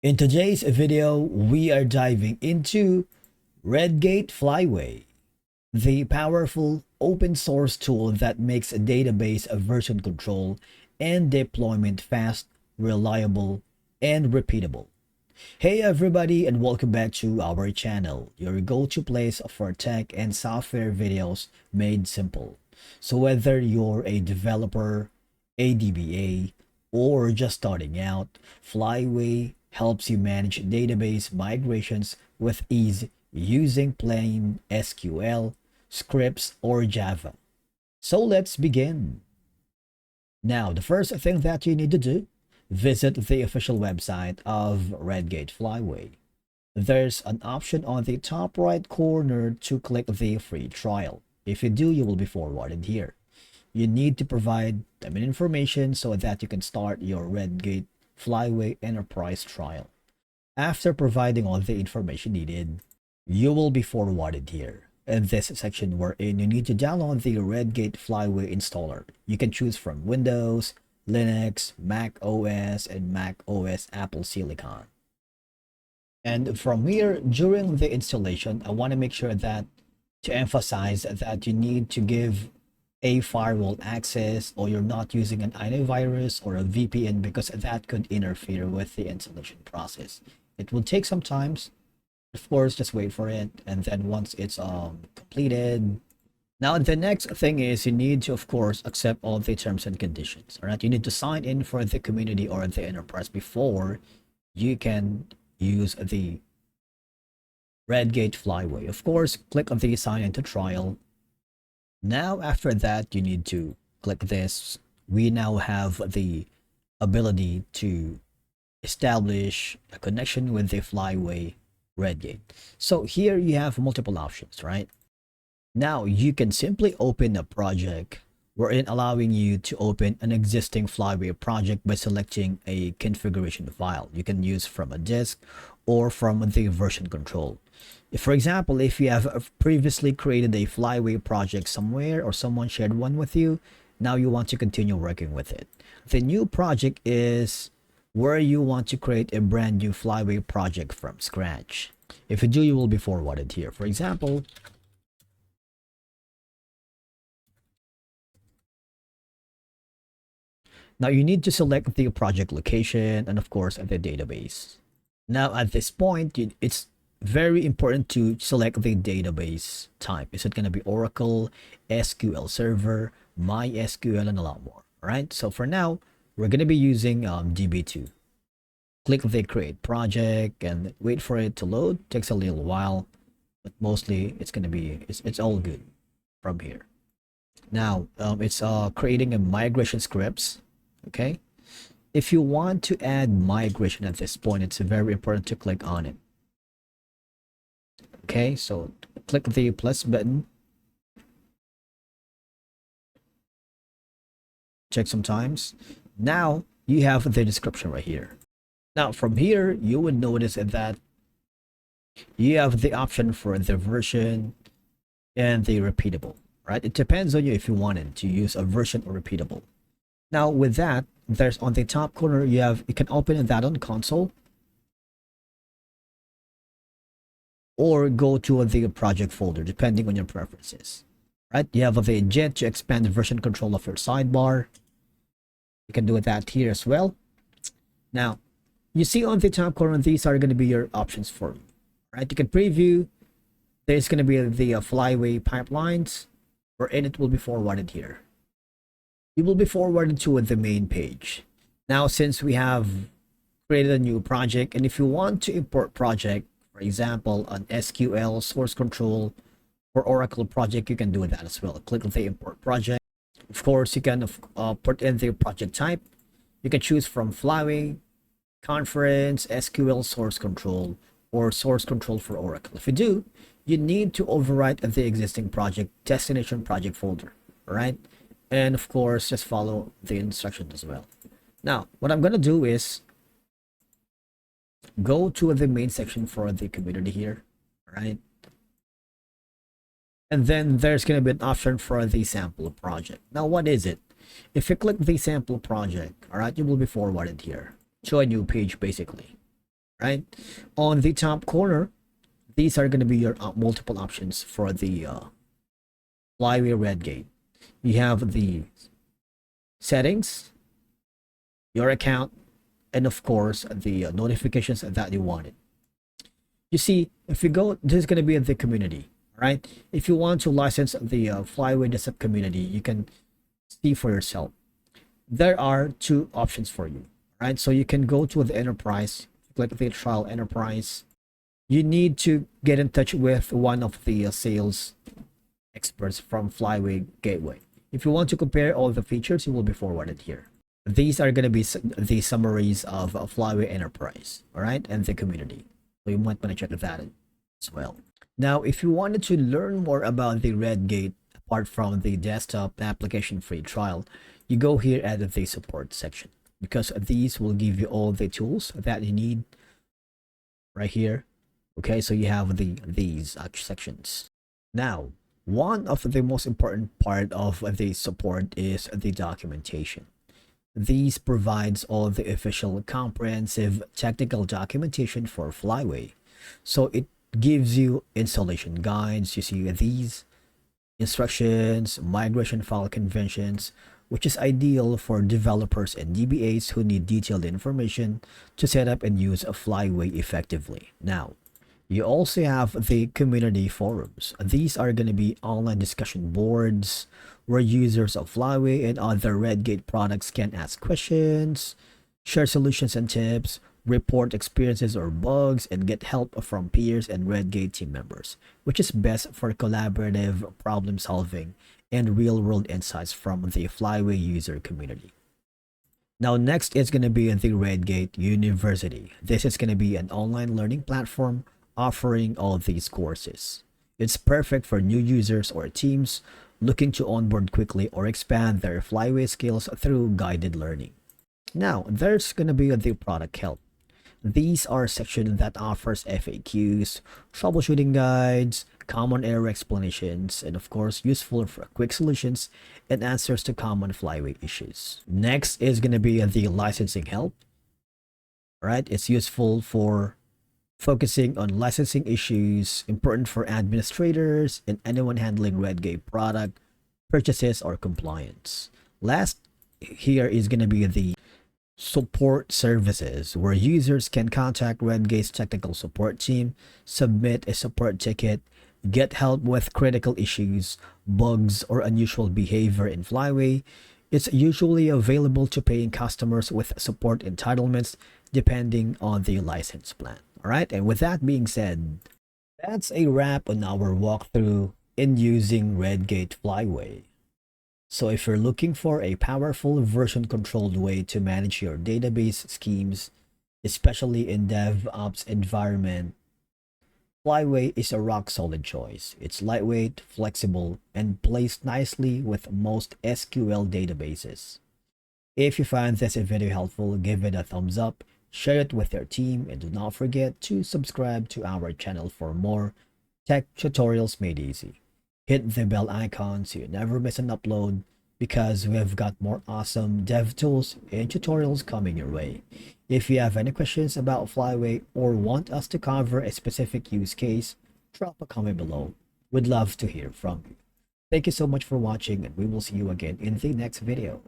In today's video, we are diving into Redgate Flyway, the powerful open source tool that makes a database of version control and deployment fast, reliable, and repeatable. Hey everybody, and welcome back to our channel, your go-to place for tech and software videos made simple. So whether you're a developer, a DBA, or just starting out, Flyway helps you manage database migrations with ease using plain SQL, scripts, or Java. So let's begin. Now, the first thing that you need to do, visit the official website of Redgate Flyway. There's an option on the top right corner to click the free trial. If you do, you will be forwarded here. You need to provide admin information so that you can start your Redgate Flyway Enterprise trial. After providing all the information needed, you will be forwarded here. In this section wherein you need to download the Redgate Flyway installer. You can choose from Windows, Linux, Mac OS, and Mac OS Apple Silicon. And from here, during the installation, I want to make sure that to emphasize that you need to give a firewall access, or you're not using an antivirus or a VPN, because that could interfere with the installation process. It will take some time. Of course, just wait for it, and then once it's completed. Now the next thing is you need to, of course, accept all the terms and conditions. All right, you need to sign in for the community or the enterprise before you can use the Redgate Flyway. Of course, click on the sign into trial. Now after that, you need to click this. We now have the ability to establish a connection with the Flyway Redgate. So here you have multiple options, right? Now you can simply open a project, wherein allowing you to open an existing Flyway project by selecting a configuration file. You can use from a disk or from the version control. For example, if you have previously created a Flyway project somewhere, or someone shared one with you, now you want to continue working with it. The new project is where you want to create a brand new Flyway project from scratch. If you do, you will be forwarded here. For example, now you need to select the project location and of course the database. Now at this point, it's very important to select the database type. Is it going to be Oracle, SQL Server, MySQL, and a lot more? All right, so for now, we're going to be using DB2. Click the create project and wait for it to load. Takes a little while, but mostly it's going to be, it's all good from here. Now it's creating a migration scripts. Okay, if you want to add migration at this point, it's very important to click on it. Okay, so click the plus button. Check sometimes. Now you have the description right here. Now from here, you would notice that you have the option for the version and the repeatable, right? It depends on you if you wanted to use a version or repeatable. Now with that, there's on the top corner, you can open that on console, or go to the project folder depending on your preferences, right? You have the jet to expand the version control of your sidebar. You can do that here as well. Now you see on the top corner, these are going to be your options for you, right? You can preview. There's going to be the Flyway pipelines, wherein it will be forwarded here. You will be forwarded to the main page. Now since we have created a new project, and if you want to import project, for example an SQL source control or Oracle project, you can do that as well. Click on the import project. Of course, you can put in the project type. You can choose from Flyway, Conference, SQL source control, or source control for Oracle. If you do, you need to overwrite the existing project destination project folder, all right? And of course, just follow the instructions as well. Now what I'm going to do is go to the main section for the community here, right? And then there's going to be an option for the sample project. Now what is it? If you click the sample project, all right, you will be forwarded here to a new page basically, right? On the top corner, these are going to be your multiple options for the Flyway Redgate. You have the settings, your account, and of course the notifications that you wanted. You see, if you go, this is going to be the community, right? If you want to license the Flyway desktop community, you can see for yourself. There are two options for you, right? So you can go to the enterprise, click the trial enterprise. You need to get in touch with one of the sales experts from Flyway Gateway. If you want to compare all the features, it will be forwarded here. These are going to be the summaries of Flyway Enterprise, all right, and the community. So you might want to check that as well. Now, if you wanted to learn more about the Redgate, apart from the desktop application free trial, you go here at the support section, because these will give you all the tools that you need right here. Okay, so you have these sections. Now, one of the most important part of the support is the documentation. These provides all the official comprehensive technical documentation for Flyway. So it gives you installation guides. You see these instructions, migration file conventions, which is ideal for developers and DBAs who need detailed information to set up and use a Flyway effectively. Now, you also have the community forums. These are going to be online discussion boards where users of Flyway and other Redgate products can ask questions, share solutions and tips, report experiences or bugs, and get help from peers and Redgate team members, which is best for collaborative problem solving and real-world insights from the Flyway user community. Now, next is going to be the Redgate University. This is going to be an online learning platform offering all these courses. It's perfect for new users or teams looking to onboard quickly or expand their Flyway skills through guided learning. Now, there's going to be the product help. These are sections that offers FAQs, troubleshooting guides, common error explanations, and of course, useful for quick solutions and answers to common Flyway issues. Next is going to be the licensing help. Right? It's useful for focusing on licensing issues, important for administrators and anyone handling Redgate product purchases or compliance. Last here is going to be the support services, where users can contact Redgate's technical support team, submit a support ticket, get help with critical issues, bugs, or unusual behavior in Flyway. It's usually available to paying customers with support entitlements depending on the license plan. All right, and with that being said, that's a wrap on our walkthrough in using Redgate Flyway. So if you're looking for a powerful version controlled way to manage your database schemes, especially in DevOps environment, Flyway is a rock solid choice. It's lightweight, flexible, and plays nicely with most SQL databases. If you find this video helpful, give it a thumbs up, share it with your team, and do not forget to subscribe to our channel for more tech tutorials made easy. Hit the bell icon so you never miss an upload, because we've got more awesome dev tools and tutorials coming your way. If you have any questions about Flyway or want us to cover a specific use case, drop a comment below. We'd love to hear from you. Thank you so much for watching, and we will see you again in the next video.